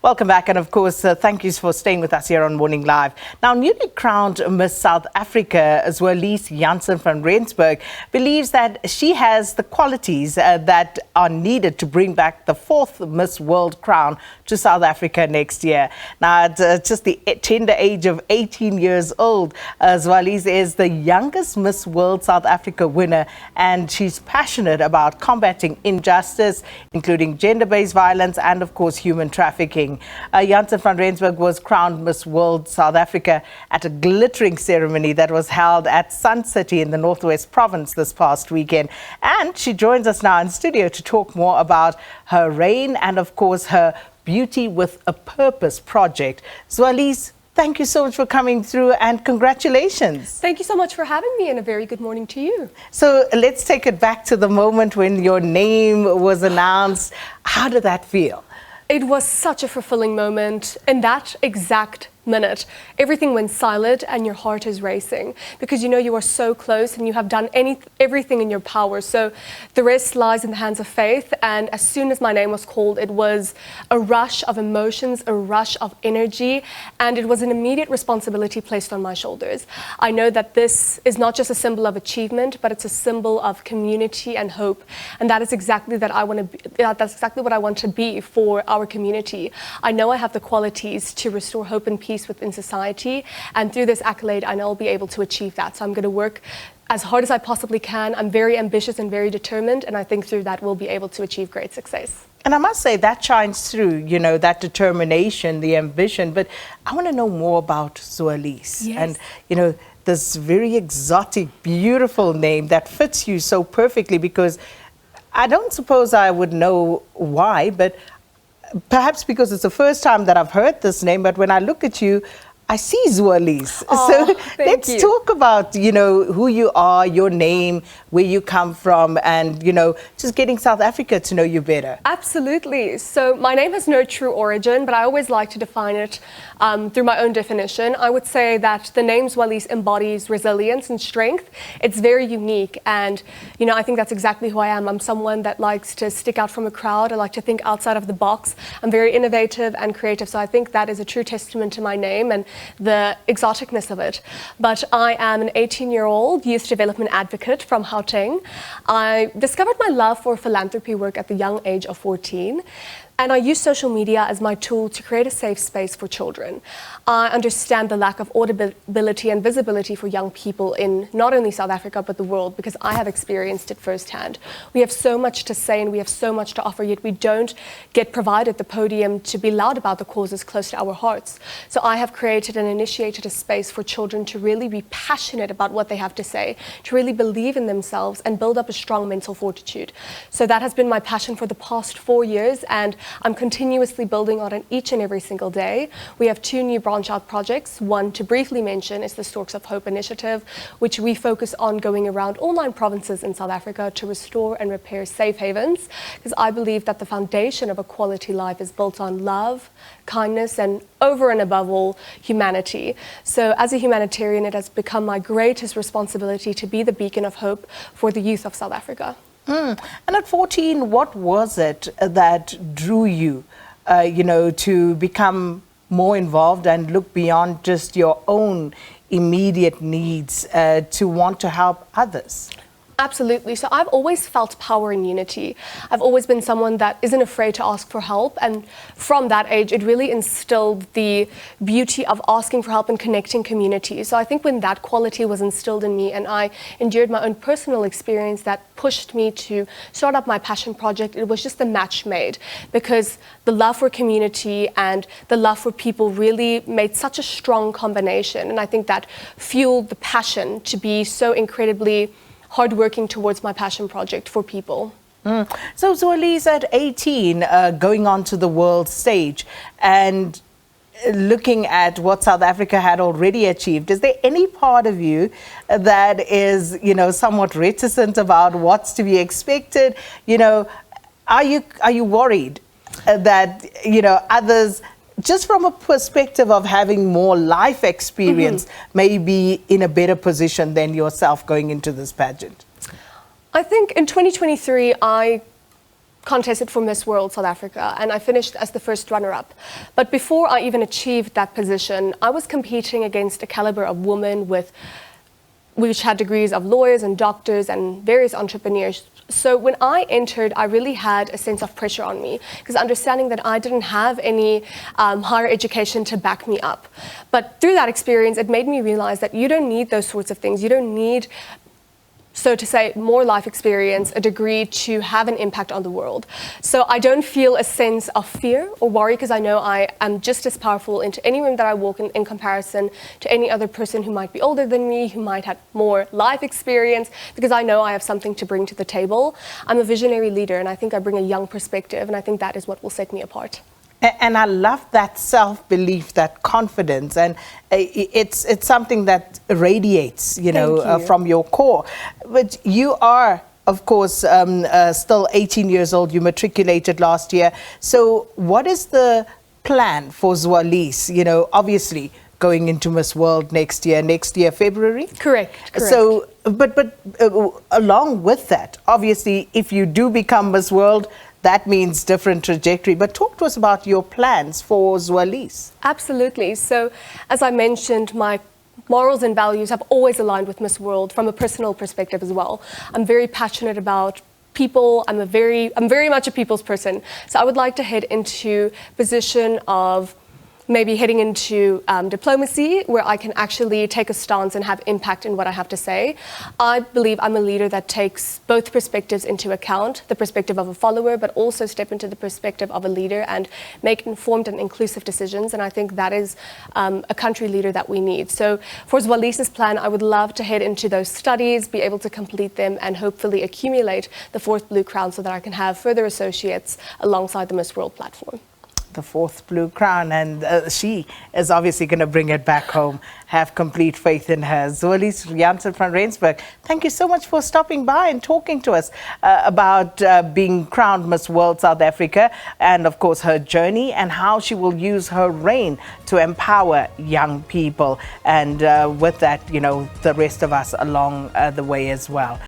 Welcome back, and of course, thank you for staying with us here on Morning Live. Now, newly crowned Miss South Africa, Zoalize Jansen van Rensburg, believes that she has the qualities that are needed to bring back the fourth Miss World crown to South Africa next year. Now, at just the tender age of 18 years old, Zoalize is the youngest Miss World South Africa winner, and she's passionate about combating injustice, including gender-based violence and, of course, human trafficking. Jansen van Rensburg was crowned Miss World South Africa at a glittering ceremony that was held at Sun City in the Northwest Province this past weekend. And she joins us now in studio to talk more about her reign and, of course, her Beauty with a Purpose project. Zoalize, thank you so much for coming through, and congratulations. Thank you so much for having me, and a very good morning to you. So let's take it back to the moment when your name was announced. How did that feel? It was such a fulfilling moment. In that exact minute, everything went silent and your heart is racing because you know you are so close and you have done everything in your power. So the rest lies in the hands of faith. And as soon as my name was called, it was a rush of emotions, a rush of energy, and it was an immediate responsibility placed on my shoulders. I know that this is not just a symbol of achievement, but it's a symbol of community and hope. And that is exactly that I want to be, that's exactly what I want to be for our community. I know I have the qualities to restore hope and peace within society, and through this accolade I know I'll be able to achieve that. So I'm going to work as hard as I possibly can. I'm very ambitious and very determined, and I think through that we'll be able to achieve great success. And I must say that shines through, you know, that determination, the ambition. But I want to know more about Zoalize. Yes. And, you know, this very exotic, beautiful name that fits you so perfectly, because I don't suppose I would know why, but perhaps because it's the first time that I've heard this name, but when I look at you, I see Zoalize. Oh, so let's talk about, you know, who you are, your name, where you come from, and, you know, just getting South Africa to know you better. Absolutely. So my name has no true origin, but I always like to define it through my own definition. I would say that the name Zoalize embodies resilience and strength. It's very unique, and, you know, I think that's exactly who I am. I'm someone that likes to stick out from a crowd. I like to think outside of the box. I'm very innovative and creative, so I think that is a true testament to my name and the exoticness of it. But I am an 18-year-old youth development advocate from Gauteng. I discovered my love for philanthropy work at the young age of 14. And I use social media as my tool to create a safe space for children. I understand the lack of audibility and visibility for young people in not only South Africa, but the world, because I have experienced it firsthand. We have so much to say and we have so much to offer, yet we don't get provided the podium to be loud about the causes close to our hearts. So I have created and initiated a space for children to really be passionate about what they have to say, to really believe in themselves and build up a strong mental fortitude. So that has been my passion for the past 4 years, and I'm continuously building on it each and every single day. We have 2 new branch-out projects. One, to briefly mention, is the Storks of Hope initiative, which we focus on going around all 9 provinces in South Africa to restore and repair safe havens, because I believe that the foundation of a quality life is built on love, kindness, and over and above all, humanity. So as a humanitarian, it has become my greatest responsibility to be the beacon of hope for the youth of South Africa. And at 14, what was it that drew you, you know, to become more involved and look beyond just your own immediate needs to want to help others? Absolutely. So I've always felt power in unity. I've always been someone that isn't afraid to ask for help. And from that age, it really instilled the beauty of asking for help and connecting communities. So I think when that quality was instilled in me and I endured my own personal experience that pushed me to start up my passion project, it was just a match made, because the love for community and the love for people really made such a strong combination. And I think that fueled the passion to be so incredibly hardworking towards my passion project for people. So Zoalize, at 18, going on to the world stage and looking at what South Africa had already achieved, is there any part of you that is, you know, somewhat reticent about what's to be expected? You know, are you worried that, you know, others, just from a perspective of having more life experience, may be in a better position than yourself going into this pageant? I think in 2023, I contested for Miss World South Africa, and I finished as the first runner-up. But before I even achieved that position, I was competing against a caliber of women which had degrees of lawyers and doctors and various entrepreneurs. So when I entered, I really had a sense of pressure on me, because understanding that I didn't have any higher education to back me up. But through that experience, it made me realize that you don't need those sorts of things. You don't need, so to say, more life experience, a degree to have an impact on the world. So I don't feel a sense of fear or worry, because I know I am just as powerful into any room that I walk in comparison to any other person who might be older than me, who might have more life experience, because I know I have something to bring to the table. I'm a visionary leader, and I think I bring a young perspective, and I think that is what will set me apart. And I love that self-belief, that confidence, and it's something that radiates, from your core. But you are, of course, still 18 years old. You matriculated last year. So what is the plan for Zoalize? Obviously going into Miss World next year, February? Correct. So, but along with that, obviously, if you do become Miss World, that means different trajectory. But talk to us about your plans for Zoalize. Absolutely. So, as I mentioned, my morals and values have always aligned with Miss World from a personal perspective as well. I'm very passionate about people. I'm very much a people's person. So I would like to head into position of maybe heading into diplomacy, where I can actually take a stance and have impact in what I have to say. I believe I'm a leader that takes both perspectives into account, the perspective of a follower, but also step into the perspective of a leader and make informed and inclusive decisions. And I think that is a country leader that we need. So for Zoalize's plan, I would love to head into those studies, be able to complete them, and hopefully accumulate the 4th Blue Crown so that I can have further associates alongside the Miss World platform. The 4th Blue Crown, and she is obviously going to bring it back home. Have complete faith in her. Zoalize Jansen van Rensburg, thank you so much for stopping by and talking to us about being crowned Miss World South Africa, and of course her journey and how she will use her reign to empower young people, and with that, the rest of us along the way as well.